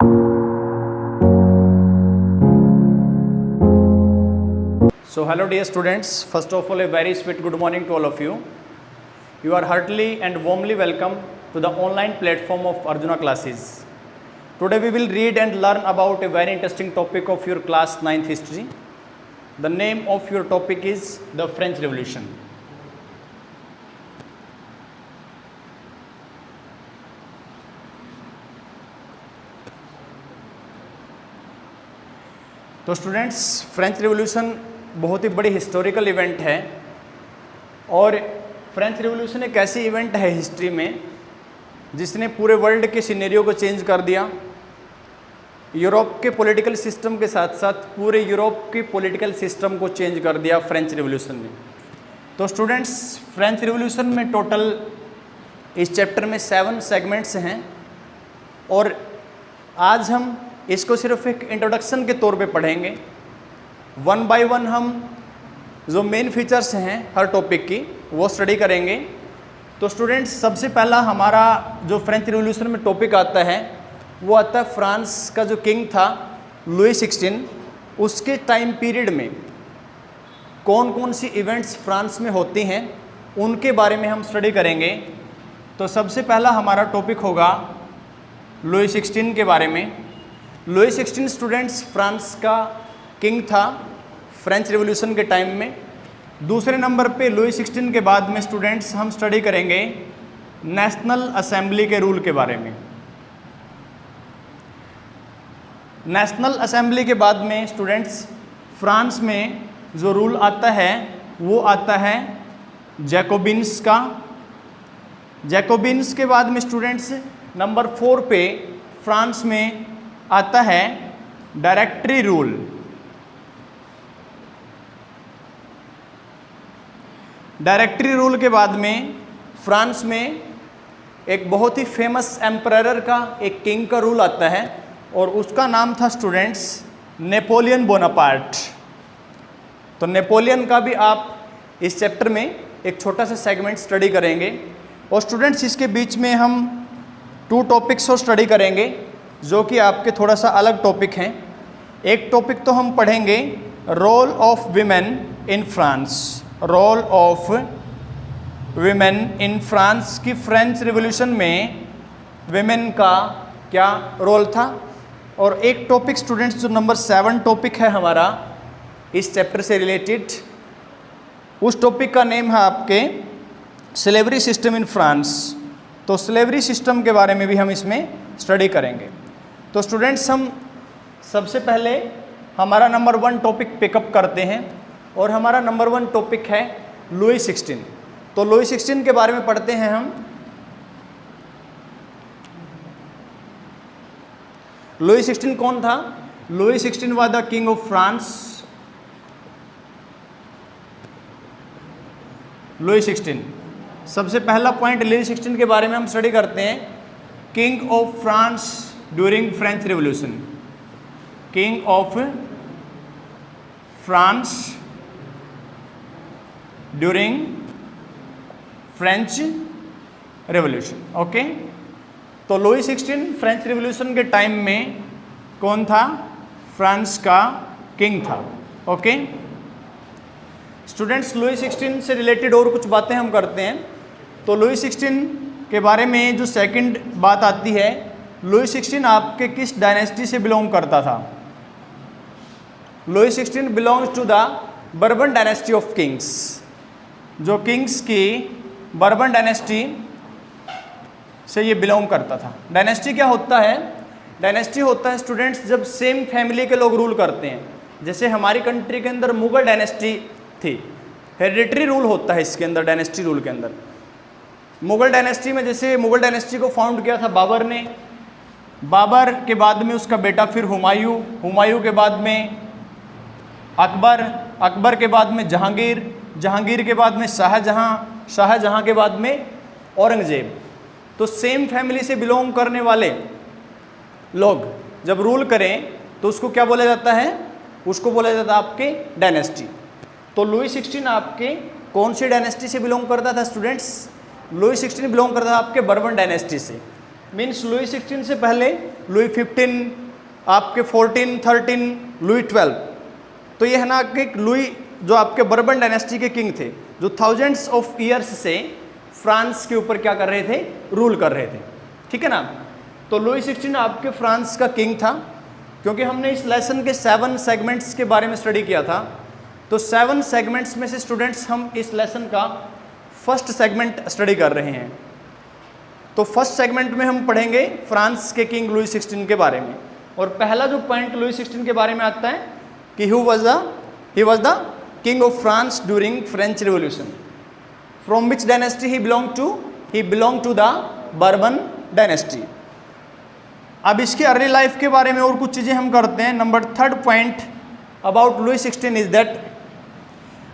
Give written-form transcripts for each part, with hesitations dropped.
So hello dear students, first of all a very sweet good morning to all of you. You are heartily and warmly welcome to the online platform of Arjuna classes. Today we will read and learn about a very interesting topic of your class 9th history. The name of your topic is the French Revolution. तो students, French revolution बहुत ही बड़ी historical event है और French revolution एक ऐसी event है history में जिसने पूरे वर्ल्ड के सिनेरियो को चेंज कर दिया। यूरोप के पॉलिटिकल सिस्टम के साथ साथ पूरे यूरोप के पॉलिटिकल सिस्टम को चेंज कर दिया फ्रेंच रिवॉल्यूशन ने। तो स्टूडेंट्स, फ्रेंच रिवॉल्यूशन में टोटल इस चैप्टर में 7 सेगमेंट्स हैं और आज हम इसको सिर्फ एक इंट्रोडक्शन के तौर पे पढ़ेंगे। 1 बाय 1 हम जो मेन फीचर्स हैं हर टॉपिक की वो स्टडी करेंगे। तो स्टूडेंट्स, सबसे पहला हमारा जो फ्रेंच रिवॉल्यूशन में टॉपिक आता है वो आता है फ्रांस का जो किंग था लुई 16, उसके टाइम पीरियड में कौन कौन सी इवेंट्स फ्रांस में होती हैं उनके बारे में हम स्टडी करेंगे। तो सबसे पहला हमारा टॉपिक होगा लुई 16 के बारे में। लुई 16 स्टूडेंट्स फ्रांस का किंग था फ्रेंच रिवॉल्यूशन के टाइम में। दूसरे नंबर पे लुई 16 के बाद में स्टूडेंट्स हम स्टडी करेंगे नेशनल असेंबली के रूल के बारे में। नेशनल असेंबली के बाद में स्टूडेंट्स फ्रांस में जो रूल आता है वो आता है जैकोबिन्स का। जैकोबिन्स के बाद में स्टूडेंट्स नंबर 4 पे फ्रांस में आता है डायरेक्टरी रूल। डायरेक्टरी रूल के बाद में फ्रांस में एक बहुत ही फेमस एम्परर का एक किंग का रूल आता है और उसका नाम था स्टूडेंट्स नेपोलियन बोनापार्ट। तो नेपोलियन का भी आप इस चैप्टर में एक छोटा सा सेगमेंट स्टडी करेंगे। और स्टूडेंट्स, इसके बीच में हम 2 टॉपिक्स और स्टडी करेंगे जो कि आपके थोड़ा सा अलग टॉपिक हैं। एक टॉपिक तो हम पढ़ेंगे role of women in France. Role of women in France की फ्रेंच रिवॉल्यूशन में वीमेन का क्या रोल था। और एक टॉपिक स्टूडेंट्स जो नंबर 7 टॉपिक है हमारा इस चैप्टर से रिलेटेड, उस टॉपिक का नेम है आपके स्लेवरी सिस्टम इन फ्रांस। तो स्लेवरी सिस्टम के बारे में भी हम इसमें स्टडी करेंगे। तो स्टूडेंट्स, हम सबसे पहले हमारा नंबर 1 टॉपिक पिकअप करते हैं और हमारा नंबर 1 टॉपिक है लुई 16। तो लुई 16 के बारे में पढ़ते हैं हम। लुई 16 कौन था? Louis 16 was the king of France. Louis 16 सबसे पहला पॉइंट लुई 16 के बारे में हम स्टडी करते हैं। King of France during French revolution. King of France during French revolution. Okay, तो लुई 16 फ्रेंच रिवॉल्यूशन के टाइम में कौन था? फ्रांस का किंग था। ओके स्टूडेंट्स, लुई 16 से रिलेटेड और कुछ बातें हम करते हैं। तो लुई 16 के बारे में जो सेकंड बात आती है, लुई 16 आपके किस डायनेस्टी से बिलोंग करता था? Louis 16 belongs to the Bourbon dynasty of kings. जो किंग्स की बर्बन डायनेस्टी से ये बिलोंग करता था। डायनेस्टी क्या होता है? डायनेस्टी होता है स्टूडेंट्स जब सेम फैमिली के लोग रूल करते हैं। जैसे हमारी कंट्री के अंदर मुगल डायनेस्टी थी, हेरिडिटरी रूल होता है इसके अंदर, डायनेस्टी रूल के अंदर। मुगल डायनेस्टी में जैसे मुगल डायनेस्टी को फाउंड किया था बाबर ने। बाबर के बाद में उसका बेटा फिर हुमायूं, हुमायूं के बाद में अकबर, अकबर के बाद में जहांगीर, जहांगीर के बाद में शाहजहां, शाहजहां के बाद में औरंगजेब। तो सेम फैमिली से बिलोंग करने वाले लोग जब रूल करें तो उसको क्या बोला जाता है? उसको बोला जाता है आपके डायनेस्टी। तो लुई 16 आपके कौन सी डायनेस्टी से बिलोंग करता था स्टूडेंट्स? लुई 16 बिलोंग करता था आपके बर्बन डायनेस्टी से। मीन्स लुई 16 से पहले लुई 15, आपके 14, 13, लुई 12। तो ये है ना कि लुई जो आपके बर्बन डायनेस्टी के किंग थे, जो थाउजेंड्स ऑफ ईयर्स से फ्रांस के ऊपर क्या कर रहे थे, रूल कर रहे थे, ठीक है ना। तो लुई 16 आपके फ्रांस का किंग था। क्योंकि हमने इस लेसन के 7 सेगमेंट्स के बारे में स्टडी किया था, तो 7 सेगमेंट्स में से स्टूडेंट्स हम इस लेसन का फर्स्ट सेगमेंट स्टडी कर रहे हैं। तो फर्स्ट सेगमेंट में हम पढ़ेंगे फ्रांस के किंग लुई 16 के बारे में। और पहला जो पॉइंट लुई 16 के बारे में आता है कि he was the king of France during French revolution. From which dynasty he belong to the Bourbon dynasty. अब इसके अर्ली लाइफ के बारे में और कुछ चीज़ें हम करते हैं। Number 3rd point about Louis 16 is that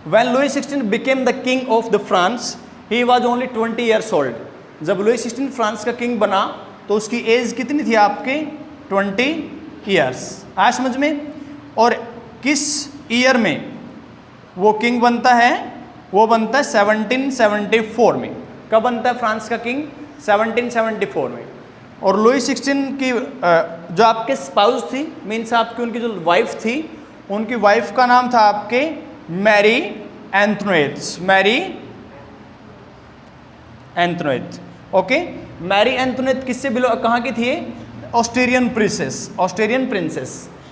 when Louis 16 became the king of the France he was only 20 years old. जब लुई 16 फ्रांस का किंग बना तो उसकी एज कितनी थी आपके, 20 ईयर्स। आया समझ में। और किस ईयर में वो किंग बनता है, वो बनता है 1774 में। कब बनता है फ्रांस का किंग, 1774 में। और लुई 16 की जो आपके स्पाउस थी, मीन्स आपकी उनकी जो वाइफ थी, उनकी वाइफ का नाम था आपके मैरी एंथोनेट। ओके, मैरी एंथोनेट किससे कहाँ की थी? ऑस्ट्रेलियन प्रिंसेस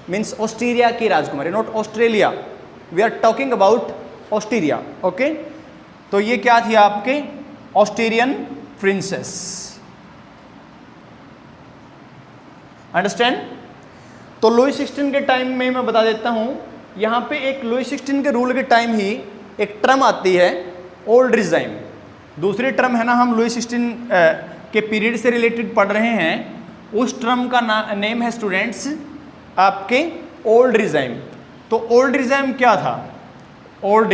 मीन्स ऑस्ट्रेलिया की राजकुमारी, not Australia, we are talking about Australia. Okay, तो ये क्या थी आपके, ऑस्ट्रेलियन प्रिंसेस। अंडरस्टैंड। तो लुई 16 के टाइम में मैं बता देता हूं, यहां पे एक लुई 16 के रूल के टाइम ही एक टर्म आती है ओल्ड रिजाइम। दूसरी टर्म है ना, हम लुई 16 के पीरियड से रिलेटेड पढ़ रहे हैं, उस टर्म का नेम है स्टूडेंट्स आपके ओल्ड रिजाइम। तो ओल्ड रिजाइम क्या था? ओल्ड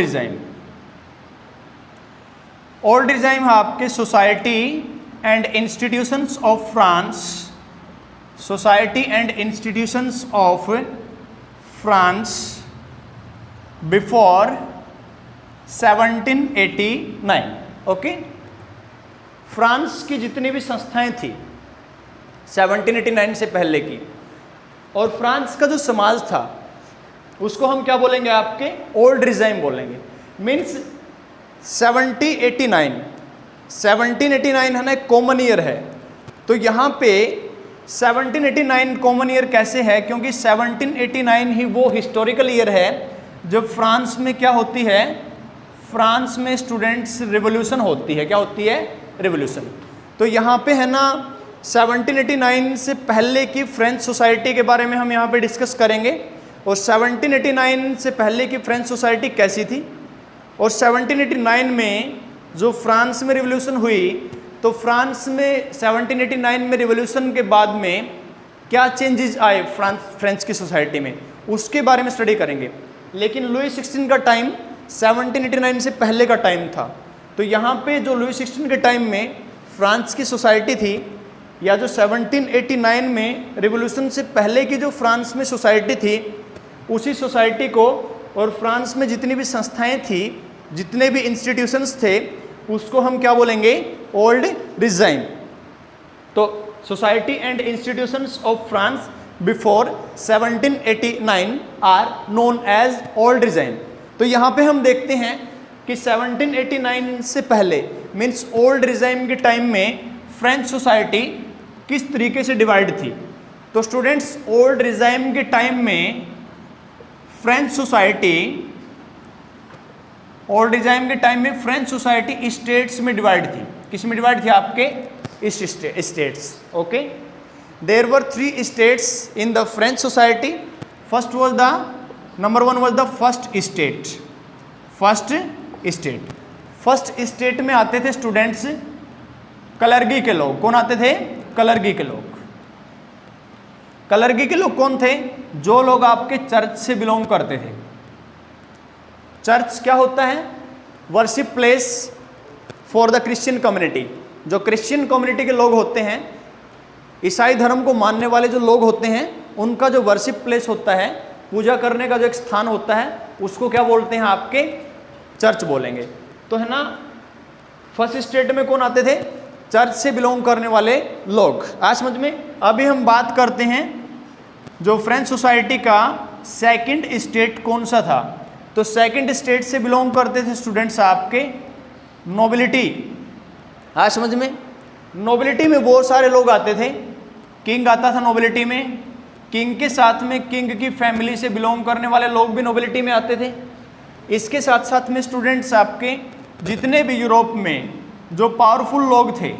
रिजाइम है आपके society and institutions of France, before 1789। Okay, France की जितनी भी संस्थाएं थी 1789 से पहले की, और फ्रांस का जो समाज था उसको हम क्या बोलेंगे, आपके ओल्ड रिजाइम बोलेंगे। मीन्स 1789 है ना, कॉमन ईयर है। तो यहाँ पे 1789 कॉमन ईयर कैसे है? क्योंकि 1789 ही वो हिस्टोरिकल ईयर है जब फ्रांस में क्या होती है, फ्रांस में स्टूडेंट्स रिवॉल्यूशन होती है। क्या होती है? रिवॉल्यूशन। तो यहाँ पे है ना 1789 से पहले की फ्रेंच सोसाइटी के बारे में हम यहाँ पे डिस्कस करेंगे, और 1789 से पहले की फ्रेंच सोसाइटी कैसी थी, और 1789 में जो फ्रांस में रिवॉल्यूशन हुई, तो फ्रांस में 1789 में रिवॉल्यूशन के बाद में क्या चेंजेस आए फ्रेंच की सोसाइटी में, उसके बारे में स्टडी करेंगे। लेकिन लुई 16 का टाइम 1789 से पहले का टाइम था। तो यहाँ पे जो लुई 16 के टाइम में फ्रांस की सोसाइटी थी, या जो 1789 में रिवॉल्यूशन से पहले की जो फ्रांस में सोसाइटी थी, उसी सोसाइटी को और फ्रांस में जितनी भी संस्थाएं थी, जितने भी इंस्टीट्यूशंस थे, उसको हम क्या बोलेंगे? Old regime. तो society and institutions of France before 1789 are known as old regime. तो यहाँ पे हम देखते हैं कि 1789 से पहले मीन्स ओल्ड रिजाइम के टाइम में फ्रेंच सोसाइटी किस तरीके से डिवाइड थी। तो स्टूडेंट्स, ओल्ड रिजाइम के टाइम में फ्रेंच सोसाइटी स्टेट्स में डिवाइड थी। किस में डिवाइड थी? आपके states. Okay, there were 3 states in the French society. Number 1 was the first state में आते थे स्टूडेंट्स कलर्गी के लोग। कौन आते थे? कलर्गी के लोग। कलर्गी के लोग कौन थे? जो लोग आपके चर्च से बिलोंग करते थे। चर्च क्या होता है? Worship place for the Christian community. जो क्रिश्चियन कम्युनिटी के लोग होते हैं, ईसाई धर्म को मानने वाले जो लोग होते हैं, उनका जो वर्शिप प्लेस होता है, पूजा करने का जो एक स्थान होता है, उसको क्या बोलते हैं? आपके चर्च बोलेंगे। तो है ना, फर्स्ट स्टेट में कौन आते थे? चर्च से बिलोंग करने वाले लोग। आज समझ में। अभी हम बात करते हैं जो फ्रेंच सोसाइटी का सेकंड स्टेट कौन सा था। तो सेकंड स्टेट से बिलोंग करते थे स्टूडेंट्स आपके नोबिलिटी। आज समझ में। नोबिलिटी में बहुत सारे लोग आते थे। किंग आता था नोबिलिटी में, किंग के साथ में किंग की फैमिली से बिलोंग करने वाले लोग भी नोबिलिटी में आते थे। इसके साथ साथ में स्टूडेंट्स आपके जितने भी यूरोप में जो पावरफुल लोग थे,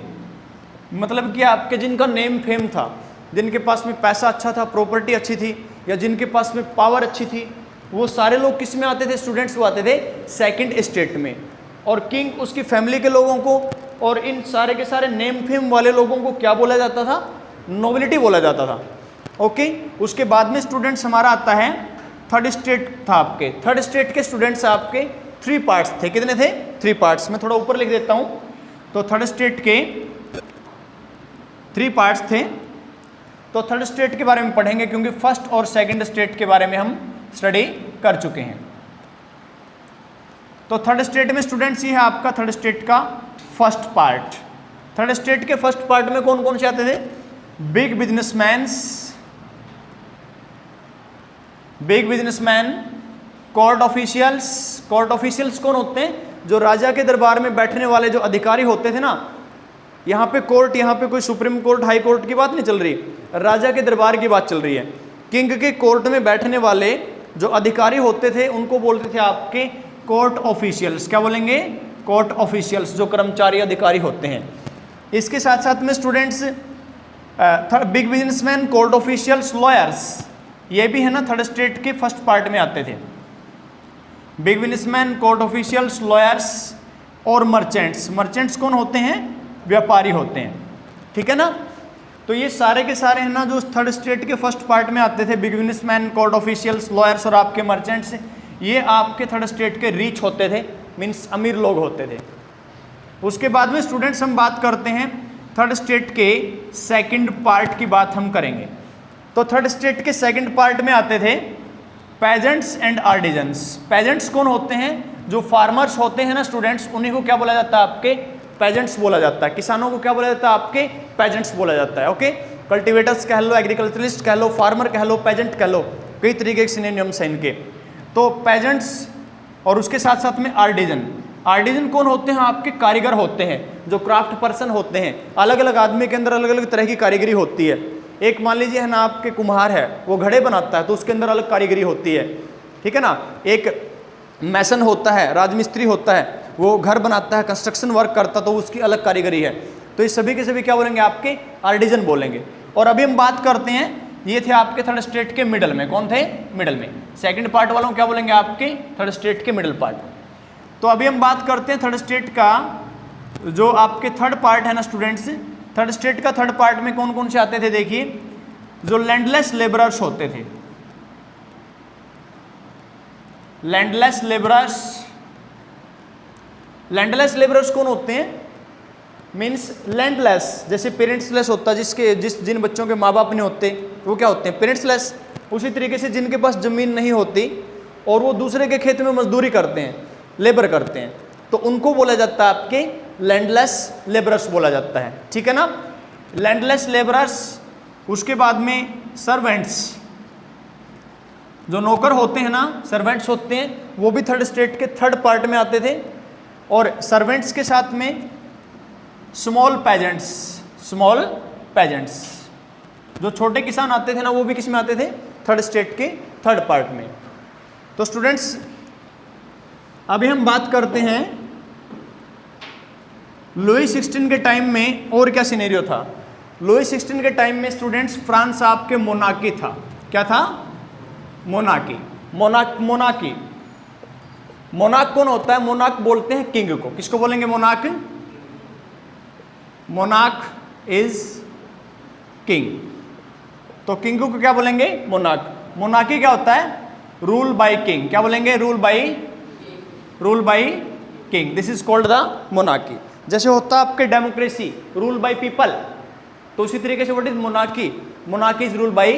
मतलब कि आपके जिनका नेम फेम था, जिनके पास में पैसा अच्छा था, प्रॉपर्टी अच्छी थी, या जिनके पास में पावर अच्छी थी, वो सारे लोग किस में आते थे स्टूडेंट्स? वो आते थे सेकंड स्टेट में। और किंग उसकी फैमिली के लोगों को और इन सारे के सारे नेम फेम वाले लोगों को क्या बोला जाता था? नोबिलिटी बोला जाता था। ओके। उसके बाद में स्टूडेंट्स हमारा आता है थर्ड स्टेट था आपके। थर्ड स्टेट के स्टूडेंट्स आपके 3 पार्ट्स थे। कितने थे? 3 पार्ट्स। मैं थोड़ा ऊपर लिख देता हूं। तो थर्ड स्टेट के 3 पार्ट्स थे। तो थर्ड स्टेट के बारे में पढ़ेंगे क्योंकि फर्स्ट और सेकंड स्टेट के बारे में हम स्टडी कर चुके हैं। तो थर्ड स्टेट में स्टूडेंट्स ये है आपका थर्ड स्टेट का फर्स्ट पार्ट। थर्ड स्टेट के फर्स्ट पार्ट में कौन कौन से आते थे? Big businessman, court officials. Court officials कौन होते हैं? जो राजा के दरबार में बैठने वाले जो अधिकारी होते थे ना। यहाँ पे कोर्ट, यहाँ पे कोई सुप्रीम कोर्ट हाई कोर्ट की बात नहीं चल रही, राजा के दरबार की बात चल रही है। किंग के कोर्ट में बैठने वाले जो अधिकारी होते थे उनको बोलते थे आपके कोर्ट ऑफिशियल्स। क्या बोलेंगे? कोर्ट ऑफिशियल्स, जो कर्मचारी अधिकारी होते हैं। इसके साथ साथ में students big businessman, court officials, lawyers, ये भी है ना थर्ड स्टेट के फर्स्ट पार्ट में आते थे। Big businessman, court officials, lawyers और मर्चेंट्स। मर्चेंट्स कौन होते हैं? व्यापारी होते हैं। ठीक है ना। तो ये सारे के सारे हैं ना जो थर्ड स्टेट के फर्स्ट पार्ट में आते थे। Big businessman, court officials, lawyers और आपके मर्चेंट्स, ये आपके थर्ड स्टेट के रिच होते थे, मीन्स अमीर लोग होते थे। उसके बाद में स्टूडेंट्स हम बात करते हैं थर्ड स्टेट के सेकंड पार्ट की बात हम करेंगे। तो थर्ड स्टेट के सेकंड पार्ट में आते थे पेजेंट्स एंड आर्टिजन्स। पेजेंट्स कौन होते हैं? जो फार्मर्स होते हैं ना स्टूडेंट्स, उन्हीं को क्या बोला जाता है? आपके पेजेंट्स बोला जाता है। किसानों को क्या बोला जाता है? आपके पेजेंट्स बोला जाता है। ओके। कल्टिवेटर्स कह लो, एग्रीकल्चरिस्ट कह लो, फार्मर कह लो, पेजेंट कह लो, कई तरीके के सिनोनिम्स हैं इनके। तो पेजेंट्स और उसके साथ साथ में आर्टिजन। आर्टिजन कौन होते हैं? आपके कारीगर होते हैं, जो क्राफ्ट पर्सन होते हैं। अलग अलग आदमी के अंदर अलग अलग तरह की कारीगरी होती है। एक मान लीजिए है ना आपके कुम्हार है, वो घड़े बनाता है, तो उसके अंदर अलग कारीगरी होती है। ठीक है ना। एक मैसन होता है, राजमिस्त्री होता है, वो घर बनाता है, कंस्ट्रक्शन वर्क करता है, तो उसकी अलग कारीगरी है। तो ये सभी के सभी क्या बोलेंगे? आपके आर्टिजन बोलेंगे। और अभी हम बात करते हैं, ये थे आपके थर्ड स्टेट के मिडल में। कौन थे? मिडल में। सेकंड पार्ट वालों को क्या बोलेंगे? आपके थर्ड स्टेट के मिडल पार्ट। तो अभी हम बात करते हैं थर्ड स्टेट का जो आपके थर्ड पार्ट है ना स्टूडेंट्स। थर्ड स्टेट का थर्ड पार्ट में कौन कौन से आते थे? देखिए, जो लैंडलेस लेबरर्स होते थे। Landless labourers. लैंडलेस लेबरर्स कौन होते हैं? मीन्स लैंडलेस, जैसे पेरेंट्सलेस होता है, जिन बच्चों के माँ बाप नहीं होते वो क्या होते हैं? पेरेंट्सलेस। उसी तरीके से जिनके पास जमीन नहीं होती और वो दूसरे के खेत में मजदूरी करते हैं, लेबर करते हैं, तो उनको बोला जाता है आपके लैंडलेस लेबरर्स बोला जाता है। ठीक है ना। Landless labourers. उसके बाद में सर्वेंट्स, जो नौकर होते हैं ना, सर्वेंट्स होते हैं, वो भी थर्ड स्टेट के थर्ड पार्ट में आते थे। और सर्वेंट्स के साथ में स्मॉल पेजेंट्स। स्मॉल पेजेंट्स, जो छोटे किसान आते थे ना, वो भी किस में आते थे? थर्ड स्टेट के थर्ड पार्ट में। तो स्टूडेंट्स अभी हम बात करते हैं लुई 16 के टाइम में और क्या सिनेरियो था। लुई 16 के टाइम में स्टूडेंट्स फ्रांस आपके मोनार्की था। क्या था? मोनार्की। मोनार्की। मोनार्क कौन होता है? मोनार्क बोलते हैं किंग को। किसको बोलेंगे? मोनार्क। Monarch is king. तो किंग को क्या बोलेंगे? मोनार्क। मोनार्की क्या होता है? Rule by king. क्या बोलेंगे? Rule by king. This is called the monarchy. जैसे होता है आपके डेमोक्रेसी, रूल बाय पीपल, तो उसी तरीके से what is monarchy? Monarchy is rule by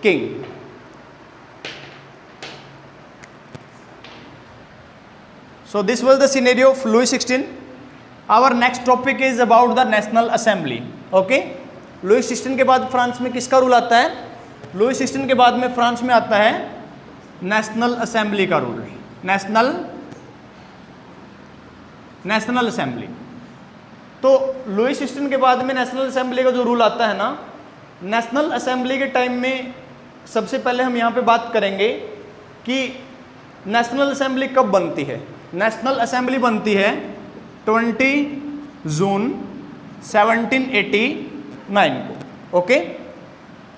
king. So this was the scenario of Louis XVI. Our next topic is about the national assembly. Okay, Louis 16 के बाद फ्रांस में किसका rule आता है? लुई 16 के बाद में फ्रांस में आता है नेशनल असेंबली का रूल। National assembly. तो लुई 16 के बाद में नेशनल असेंबली का जो रूल आता है ना, नेशनल असेंबली के टाइम में सबसे पहले हम यहाँ पे बात करेंगे कि नेशनल असेंबली कब बनती है। नेशनल असेंबली बनती है 20 जून 1789 को। ओके,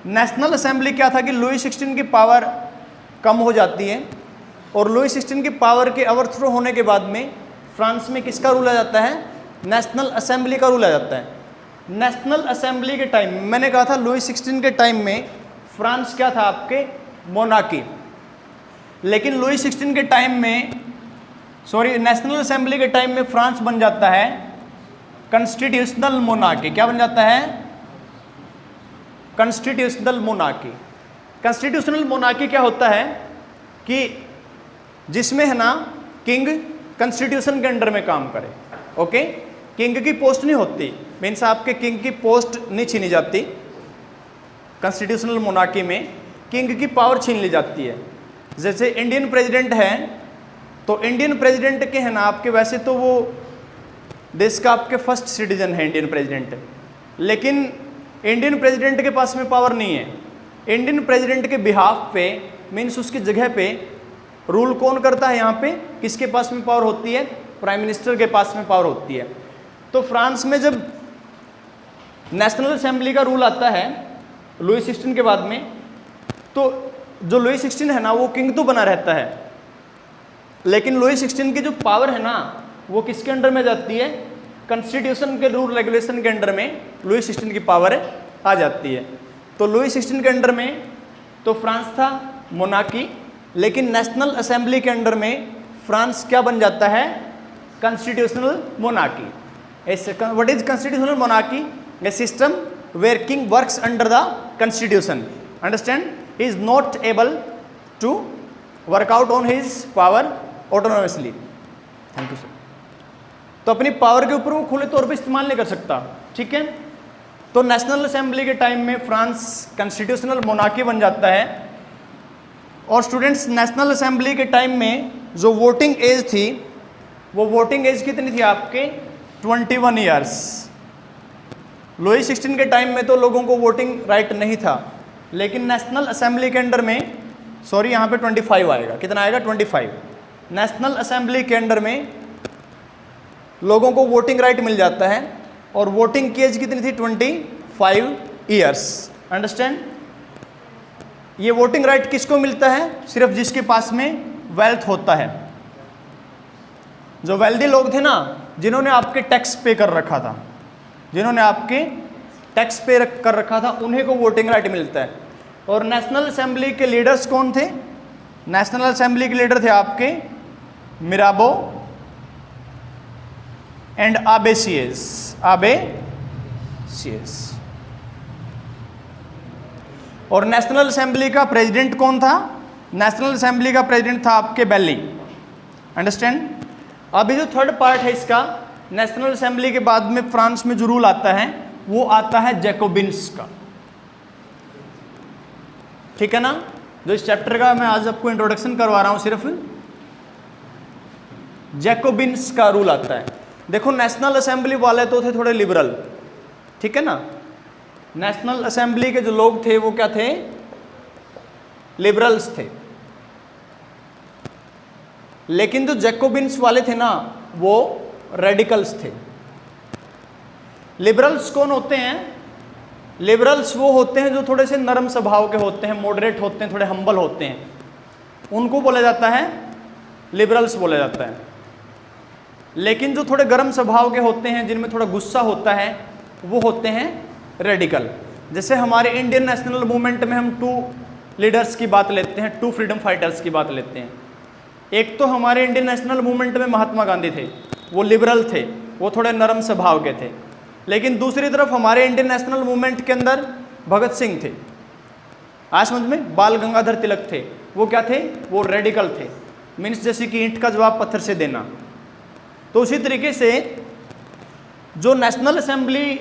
नेशनल असेंबली क्या था कि लुई 16 की पावर कम हो जाती है और लुई 16 की पावर के ओवरथ्रो होने के बाद में फ्रांस में किसका रूल आ जाता है? नेशनल असेंबली का रूल आ जाता है। नेशनल असेंबली के टाइम मैंने कहा था लुई 16 के टाइम में फ्रांस क्या था आपके? मोनार्की। लेकिन लुई 16 के टाइम में नेशनल असेंबली के टाइम में फ्रांस बन जाता है कॉन्स्टिट्यूशनल मोनार्की। क्या बन जाता है? Constitutional monarchy. कॉन्स्टिट्यूशनल मोनार्की क्या होता है कि जिसमें है ना किंग कॉन्स्टिट्यूशन के अंडर में काम करे। ओके, किंग की पोस्ट नहीं होती, मीन्स आपके किंग की पोस्ट नहीं छीनी जाती। कॉन्स्टिट्यूशनल मोनार्की में किंग की पावर छीन ली जाती है। जैसे इंडियन प्रेसिडेंट है तो इंडियन प्रेसिडेंट के है ना आपके, वैसे तो वो देश का आपके फर्स्ट सिटीजन है इंडियन प्रेसिडेंट, लेकिन इंडियन प्रेसिडेंट के पास में पावर नहीं है। इंडियन प्रेसिडेंट के बिहाफ पे, मीन्स उसकी जगह पे रूल कौन करता है? यहाँ पे किसके पास में पावर होती है? प्राइम मिनिस्टर के पास में पावर होती है। तो फ्रांस में जब नेशनल असेंबली का रूल आता है लुई 16 के बाद में, तो जो लुई 16 है ना वो किंग तो बना रहता है, लेकिन लुई 16 की जो पावर है ना वो किसके अंडर में जाती है? कॉन्स्टिट्यूशन के रूल रेगुलेशन के अंडर में लुई 16 की पावर आ जाती है। तो लुई 16 के अंडर में तो फ्रांस था मोनार्की, लेकिन नेशनल असेंबली के अंडर में फ्रांस क्या बन जाता है? Constitutional monarchy. What is constitutional monarchy? A system where king works under the constitution, understand, he is not able to work out on his power autonomously. Thank you sir. तो अपनी power के ऊपर वो खुले तौर पे इस्तेमाल नहीं कर सकता। ठीक है, तो नेशनल असेंबली के टाइम में फ्रांस कॉन्स्टिट्यूशनल मोनार्की बन जाता है। और स्टूडेंट्स, नेशनल असेंबली के टाइम में जो वोटिंग एज थी, वो वोटिंग एज कितनी थी आपके? 21 ईयर्स। लुई 16 के टाइम में तो लोगों को वोटिंग राइट नहीं था, लेकिन नेशनल असेंबली के अंडर में, सॉरी यहाँ पे 25 आएगा। कितना आएगा? 25। नेशनल असेंबली के अंडर में लोगों को वोटिंग राइट मिल जाता है और वोटिंग की एज कितनी थी? 25 ईयर्स। अंडरस्टैंड? ये वोटिंग राइट किसको मिलता है? सिर्फ जिसके पास में वेल्थ होता है। जो वेल्दी लोग थे ना, जिन्होंने आपके टैक्स पे कर रखा था, उन्हीं को वोटिंग राइट मिलता है। और नेशनल असेंबली के लीडर्स कौन थे? नेशनल असेंबली के लीडर थे आपके मिराबो एंड आबेसियस। और नेशनल असेंबली का प्रेसिडेंट कौन था? नेशनल असेंबली का प्रेसिडेंट था आपके बेली। अंडरस्टैंड? अभी जो थर्ड पार्ट है इसका, नेशनल असेंबली के बाद में फ्रांस में जो रूल आता है वो आता है जैकोबिन्स का। ठीक है ना? जो इस चैप्टर का मैं आज आपको इंट्रोडक्शन करवा रहा हूं, सिर्फ जैकोबिन्स का रूल आता है। देखो, नेशनल असेंबली वाले तो थे थोड़े लिबरल, ठीक है ना? नेशनल असेंबली के जो लोग थे वो क्या थे? लिबरल्स थे। लेकिन जो जैकोबिन्स वाले थे ना वो रेडिकल्स थे। लिबरल्स कौन होते हैं? लिबरल्स वो होते हैं जो थोड़े से नरम स्वभाव के होते हैं, मॉडरेट होते हैं, थोड़े हम्बल होते हैं, उनको बोला जाता है लिबरल्स बोला जाता है। लेकिन जो थोड़े गर्म स्वभाव के होते हैं, जिनमें थोड़ा गुस्सा होता है, वो होते हैं रेडिकल। जैसे हमारे इंडियन नेशनल मूवमेंट में हम 2 लीडर्स की बात लेते हैं, 2 फ्रीडम फाइटर्स की बात लेते हैं। एक तो हमारे इंडियन नेशनल मूवमेंट में महात्मा गांधी थे, वो लिबरल थे, वो थोड़े नरम स्वभाव के थे। लेकिन दूसरी तरफ हमारे इंडियन नेशनल मूवमेंट के अंदर भगत सिंह थे, आज समझ में, बाल गंगाधर तिलक थे, वो क्या थे? वो रेडिकल थे। मीन्स जैसे कि ईंट का जवाब पत्थर से देना। तो उसी तरीके से जो नेशनल असेंबली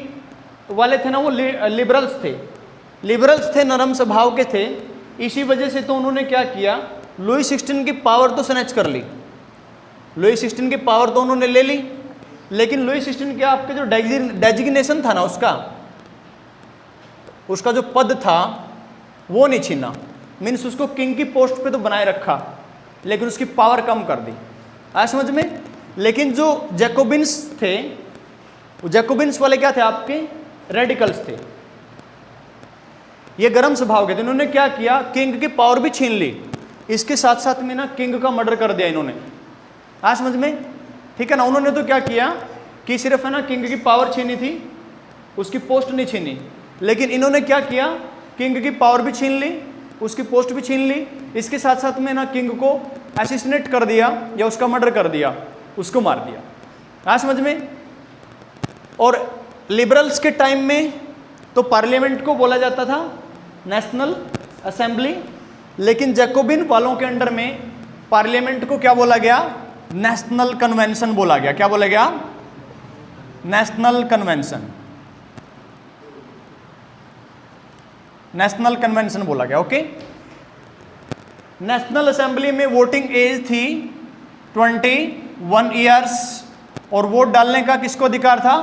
वाले थे ना वो लिबरल्स थे, लिबरल्स थे, नरम स्वभाव के थे। इसी वजह से तो उन्होंने क्या किया, लुई 16 की पावर तो स्नैच कर ली, लुई 16 की पावर तो उन्होंने ले ली, लेकिन लुई 16 के आपके जो डेजिग्नेशन था ना, उसका जो पद था वो नहीं छीना। मीन्स उसको किंग की पोस्ट पे तो बनाए रखा, लेकिन उसकी पावर कम कर दी। आया समझ में? लेकिन जो जैकोबिन्स थे, जैकोबिन्स वाले क्या थे आपके, रेडिकल्स थे, ये गर्म स्वभाव के थे। इन्होंने क्या किया, किंग की पावर भी छीन ली, इसके साथ साथ में ना किंग का मर्डर कर दिया इन्होंने। आया समझ में? ठीक है ना। उन्होंने तो क्या किया कि सिर्फ है ना किंग की पावर छीनी थी, उसकी पोस्ट नहीं छीनी, लेकिन इन्होंने क्या किया, किंग की पावर भी छीन ली, उसकी पोस्ट भी छीन ली, इसके साथ साथ में ना किंग को असैसिनेट कर दिया या उसका मर्डर कर दिया, उसको मार दिया। आया समझ में? और लिबरल्स के टाइम में तो पार्लियामेंट को बोला जाता था नेशनल असेंबली, लेकिन जैकोबिन वालों के अंडर में पार्लियामेंट को क्या बोला गया, नेशनल कन्वेंशन बोला गया। क्या बोला गया? नेशनल कन्वेंशन, नेशनल कन्वेंशन बोला गया। ओके। नेशनल असेंबली में वोटिंग एज थी 21 ईयर्स, और वोट डालने का किसको अधिकार था,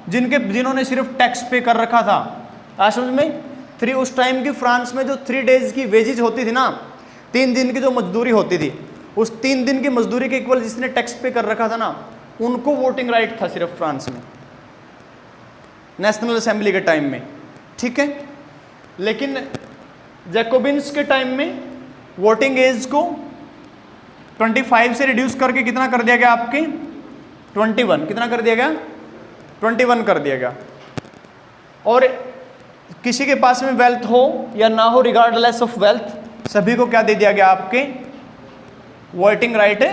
जिन्होंने सिर्फ टैक्स पे कर रखा था। आज समझ में? उस टाइम की फ्रांस में जो 3 डेज की वेजेज होती थी ना, 3 दिन की जो मजदूरी होती थी, उस 3 दिन की मजदूरी के इक्वल जिसने टैक्स पे कर रखा था ना, उनको वोटिंग राइट था सिर्फ फ्रांस में, नेशनल असेंबली के टाइम में। ठीक है। लेकिन जैकोबिन्स के टाइम में वोटिंग एज को 25 से रिड्यूस करके कितना कर दिया गया आपके, 21। कितना कर दिया गया? 21 कर दिया गया। और किसी के पास में वेल्थ हो या ना हो, रिगार्डलेस ऑफ वेल्थ, सभी को क्या दे दिया गया, आपके वोटिंग राइट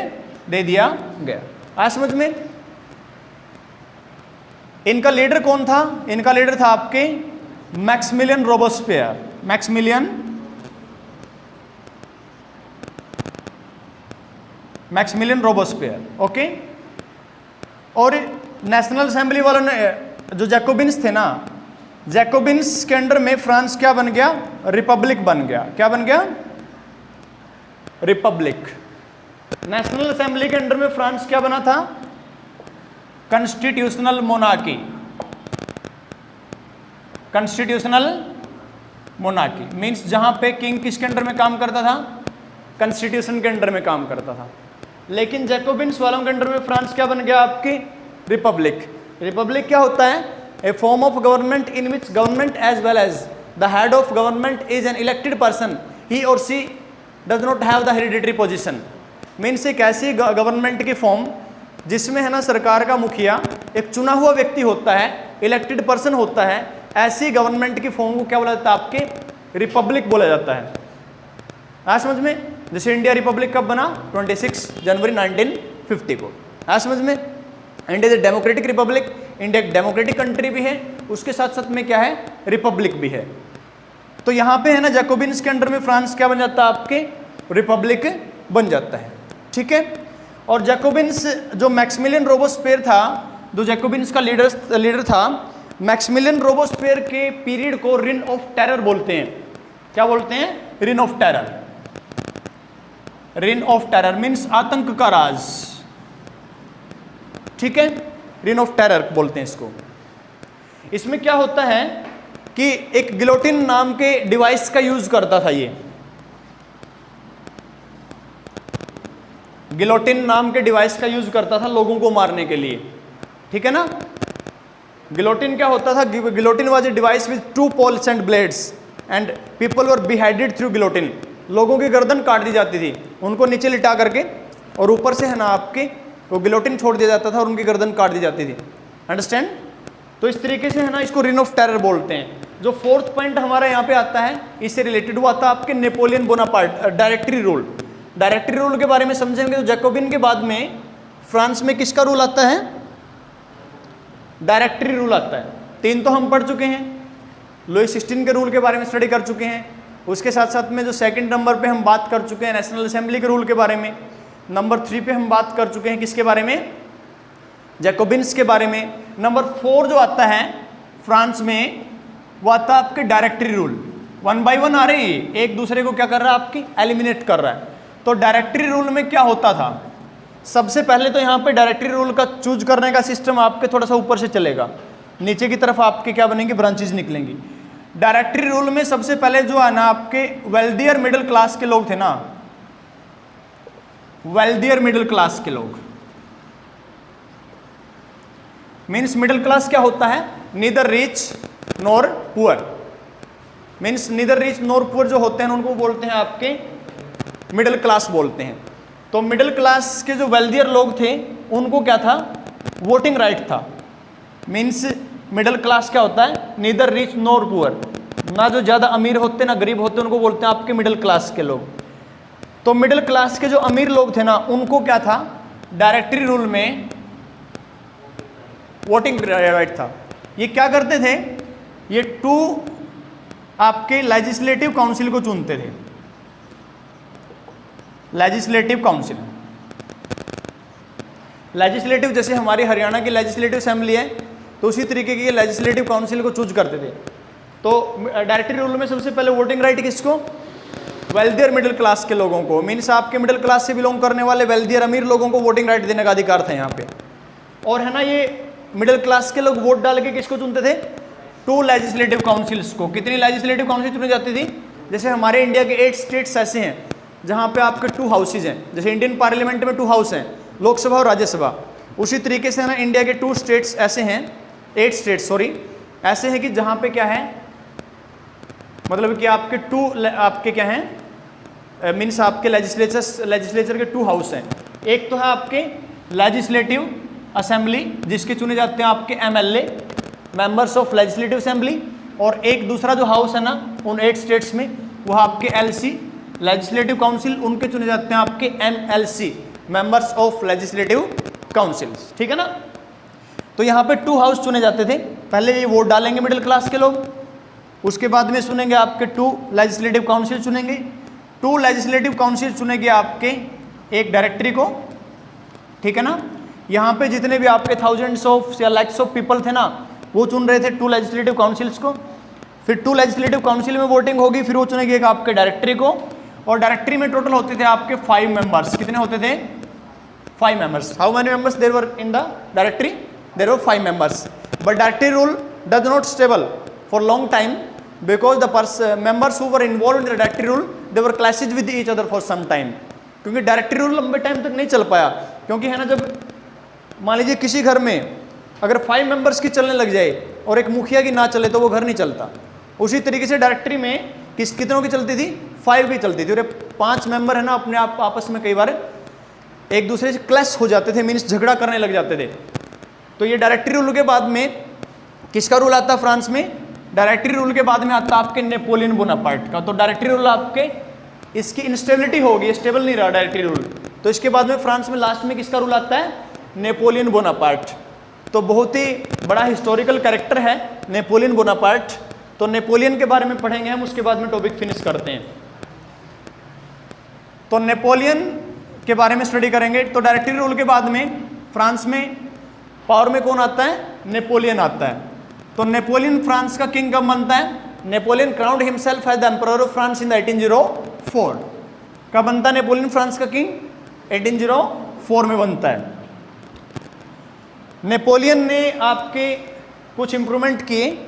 दे दिया गया। आया समझ में? इनका लीडर कौन था? इनका लीडर था आपके Maximilien Robespierre. Maximilien Robespierre. Okay. और नेशनल असेंबली वालों ने, जो जैकोबिन्स थे ना, जैकोबिन्स के अंडर में फ्रांस क्या बन गया, रिपब्लिक बन गया। क्या बन गया? रिपब्लिक। नेशनल असेंबली के अंडर में फ्रांस क्या बना था, constitutional monarchy. Constitutional monarchy means जहां पे किंग किसके अंडर में काम करता था, कॉन्स्टिट्यूशन के अंडर में काम करता था। लेकिन जैकोबिन्स वालों के अंडर में फ्रांस क्या बन गया, आपकी रिपब्लिक। रिपब्लिक क्या होता है? A form of government in which government as well as the head of government is an elected person, he और she does not have the hereditary position. Means एक ऐसी गवर्नमेंट की फॉर्म जिसमें है ना सरकार का मुखिया एक चुना हुआ व्यक्ति होता है, इलेक्टेड पर्सन होता है, ऐसी गवर्नमेंट की फॉर्म को क्या बोला जाता है, आपके रिपब्लिक बोला जाता है। आज समझ में? जैसे इंडिया रिपब्लिक कब बना, 26 जनवरी 1950 को। आज समझ में? India is democratic Republic, India एक डेमोक्रेटिक कंट्री भी है, उसके साथ साथ में क्या है, रिपब्लिक भी है। तो यहाँ पे है ना जैकोबिन्स के अंडर में फ्रांस क्या बन जाता है, आपके रिपब्लिक बन जाता है। ठीक है। और जैकोबिन्स, जो मैक्सिमिलियन रोबेस्पियर था, जो जैकोबिन्स का लीडर था, मैक्सिमिलियन रोबेस्पियर के पीरियड को रिन ऑफ टेरर बोलते हैं। क्या बोलते हैं? Reign of terror. Reign of terror means आतंक का राज। ठीक है। रिन ऑफ टेरर बोलते हैं इसको। इसमें क्या होता है कि एक गिलोटिन नाम के डिवाइस का यूज करता था ये, गिलोटिन नाम के डिवाइस का यूज करता था लोगों को मारने के लिए। ठीक है ना। गिलोटिन क्या होता था? Guillotine was a device with 2 poles and blades and people were beheaded through guillotine. लोगों की गर्दन काट दी जाती थी, उनको नीचे लिटा करके, और ऊपर से है ना आपके वो गिलोटिन छोड़ दिया जाता था और उनकी गर्दन काट दी जाती थी। अंडरस्टैंड? तो इस तरीके से है ना इसको रिन ऑफ टेरर बोलते हैं। जो 4th पॉइंट हमारा यहाँ पे आता है, इससे रिलेटेड हुआ था आपके Napoleon Bonaparte, directory rule. Directory rule के बारे में समझेंगे तो जैकोबिन के बाद में फ्रांस में किसका रूल आता है? डायरेक्टरी रूल आता है। 3 तो हम पढ़ चुके हैं, लुई 16 के रूल के बारे में स्टडी कर चुके हैं। उसके साथ साथ में जो 2nd नंबर पे हम बात कर चुके हैं नेशनल असेंबली के रूल के बारे में। नंबर 3 पे हम बात कर चुके हैं किसके बारे में? जैकोबिन्स के बारे में। नंबर 4 जो आता है फ्रांस में, वो आता है आपके डायरेक्टरी रूल। 1 बाय 1 आ रहे हैं, एक दूसरे को क्या कर रहा है, आपकी एलिमिनेट कर रहा है। तो डायरेक्टरी रूल में क्या होता था, सबसे पहले तो यहाँ पे डायरेक्टरी रूल का चूज करने का सिस्टम आपके थोड़ा सा ऊपर से चलेगा, नीचे की तरफ आपके क्या बनेंगे, ब्रांचेज निकलेंगी। डायरेक्टरी रूल में सबसे पहले जो है ना आपके वेल्दियर मिडिल क्लास के लोग थे ना, वेल्दियर मिडिल क्लास के लोग, मीन्स मिडिल क्लास क्या होता है, neither rich nor poor, means neither rich nor poor जो होते हैं उनको बोलते हैं आपके मिडिल क्लास बोलते हैं। तो मिडिल क्लास के जो वेल्दियर लोग थे उनको क्या था, वोटिंग राइट था। मीन्स मिडिल क्लास क्या होता है, नीदर रिच नॉर पुअर, ना जो ज़्यादा अमीर होते ना गरीब होते, उनको बोलते हैं आपके मिडिल क्लास के लोग। तो मिडिल क्लास के जो अमीर लोग थे ना, उनको क्या था, डायरेक्टरी रूल में वोटिंग राइट था। ये क्या करते थे, ये 2 आपके लेजिस्लेटिव काउंसिल को चुनते थे, लेजिस्लेटिव काउंसिल। लेजिस्लेटिव जैसे हमारी हरियाणा की लेजिस्लेटिव असेंबली है, तो उसी तरीके की लेजिस्लेटिव काउंसिल को चूज करते थे। तो डायरेक्टरी रूल में सबसे पहले वोटिंग राइट किसको, वेल्दियर मिडिल क्लास के लोगों को, मीन्स आपके मिडिल क्लास से बिलोंग करने वाले वेल्दियर अमीर लोगों को वोटिंग राइट देने का अधिकार था यहाँ पे। और है ना, ये मिडिल क्लास के लोग वोट डाल के किसको चुनते थे, 2 लेजिस्लेटिव काउंसिल्स को। कितनी लेजिस्लेटिव काउंसिल चुनी जाती थी, जैसे हमारे इंडिया के 8 स्टेट्स ऐसे हैं जहाँ पे आपके 2 हाउसेज हैं, जैसे इंडियन पार्लियामेंट में 2 हाउस हैं, लोकसभा और राज्यसभा। उसी तरीके से ना इंडिया के 2 स्टेट्स ऐसे हैं, 8 स्टेट्स सॉरी ऐसे हैं कि जहाँ पे क्या है, मतलब कि आपके 2 आपके क्या हैं, मीन्स आपके लेजिस्लेचर के 2 हाउस हैं। एक तो है आपके लेजिस्लेटिव असेंबली जिसके चुने जाते हैं आपके MLA, members of legislative assembly, और एक दूसरा जो हाउस है ना उन 8 स्टेट्स में, वह आपके LC लेजिस्लेटिव काउंसिल, उनके चुने जाते हैं आपके MLC, members of legislative councils. ठीक है ना। तो यहाँ पे 2 हाउस चुने जाते थे। पहले ये वोट डालेंगे मिडिल क्लास के लोग, उसके बाद में चुनेंगे आपके 2 लेजिस्लेटिव काउंसिल चुनेंगे। 2 लेजिस्लेटिव काउंसिल चुनेंगे आपके एक डायरेक्टरी को, ठीक है ना। यहाँ पे जितने भी आपके थाउजेंड्स ऑफ या लैक्स ऑफ पीपल थे ना, वो चुन रहे थे 2 लेजिस्लेटिव काउंसिल्स को। फिर 2 लेजिस्लेटिव काउंसिल में वोटिंग होगी, फिर वो चुनेंगे एक आपके डायरेक्टरी को, और डायरेक्टरी में टोटल होते थे आपके 5 मेंबर्स। कितने होते थे, 5 members. How many members there were in the directory, there were 5 members. But directory rule does not stable for long time because the members who were involved in the directory rule they were clashes with each other for some time। क्योंकि directory rule लंबे time तक नहीं चल पाया, क्योंकि है ना, जब मान लीजिए किसी घर में अगर 5 मेंबर्स की चलने लग जाए और एक मुखिया की ना चले तो वो घर नहीं चलता। उसी तरीके से डायरेक्टरी में कितनों की चलती थी, 5 की चलती थी। और 5 मेंबर है ना अपने आप आपस में कई बार एक दूसरे से क्लैश हो जाते थे, मीन्स झगड़ा करने लग जाते थे। तो ये डायरेक्टरी रूल के बाद में किसका रूल आता है फ्रांस में, डायरेक्टरी रूल के बाद में आता है आपके नेपोलियन बोनापार्ट का। तो डायरेक्टरी रूल आपके इसकी इंस्टेबिलिटी होगी, स्टेबल नहीं रहा डायरेक्टरी रूल, तो इसके बाद में फ्रांस में लास्ट में किसका रूल आता है, नेपोलियन बोनापार्ट। तो बहुत ही बड़ा हिस्टोरिकल कैरेक्टर है नेपोलियन बोनापार्ट। तो नेपोलियन के बारे में पढ़ेंगे हम, उसके बाद में टॉपिक फिनिश करते हैं। तो नेपोलियन के बारे में स्टडी करेंगे। तो डायरेक्टरी रूल के बाद में फ्रांस में पावर में कौन आता है, नेपोलियन आता है। तो नेपोलियन फ्रांस का किंग कब बनता है, Napoleon crowned himself as the emperor of France in 1804। कब बनता है नेपोलियन फ्रांस का किंग, 1804 में बनता है। नेपोलियन ने आपके कुछ इंप्रूवमेंट किए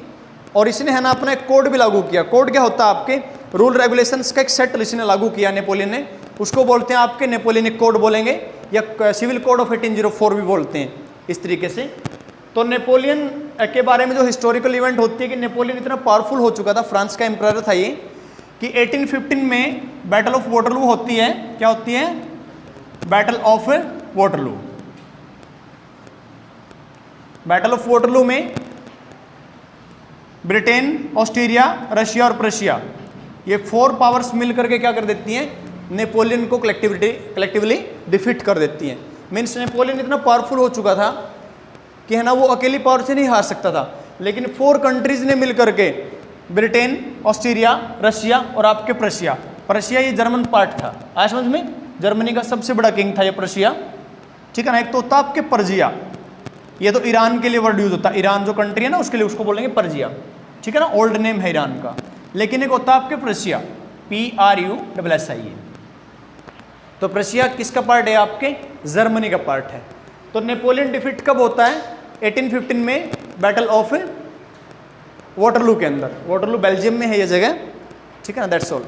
और इसने है ना अपना एक कोड भी लागू किया। कोड क्या होता है, आपके रूल रेगुलेशंस का एक सेट इसने लागू किया नेपोलियन ने, उसको बोलते हैं आपके नेपोलियनिक कोड बोलेंगे, या सिविल कोड ऑफ 1804 भी बोलते हैं इस तरीके से। तो नेपोलियन के बारे में जो हिस्टोरिकल इवेंट होती है कि नेपोलियन इतना पावरफुल हो चुका था, फ्रांस का एम्परर था ये, कि 1815 में बैटल ऑफ वाटरलू होती है। क्या होती है, battle of Waterloo. Battle of Waterloo में ब्रिटेन, ऑस्ट्रेलिया, रशिया और प्रशिया, ये 4 पावर्स मिल करके क्या कर देती हैं, नेपोलियन को कलेक्टिवली डिफीट कर देती हैं। मीन्स नेपोलियन इतना पावरफुल हो चुका था कि है ना वो अकेली पावर से नहीं हार सकता था, लेकिन 4 कंट्रीज ने मिल करके, ब्रिटेन, ऑस्ट्रेलिया, रशिया और आपके प्रशिया, प्रशिया ये जर्मन पार्ट था, आज समझ में, जर्मनी का सबसे बड़ा किंग था ये प्रशिया, ठीक है ना। एक तो होता आपके पर्जिया, ये तो ईरान के लिए वर्ड यूज होता है, ईरान जो कंट्री है ना उसके लिए उसको बोलेंगे पर्जिया, ठीक है ना, ओल्ड नेम है ईरान का। लेकिन एक होता है आपके प्रशिया, PRUSSIA। तो प्रशिया किसका पार्ट है? आपके जर्मनी का पार्ट है। तो नेपोलियन डिफीट कब होता है? 1815 में बैटल ऑफ वाटरलू के अंदर। वाटरलू बेल्जियम में है ये जगह, ठीक है ना, दैट्स ऑल।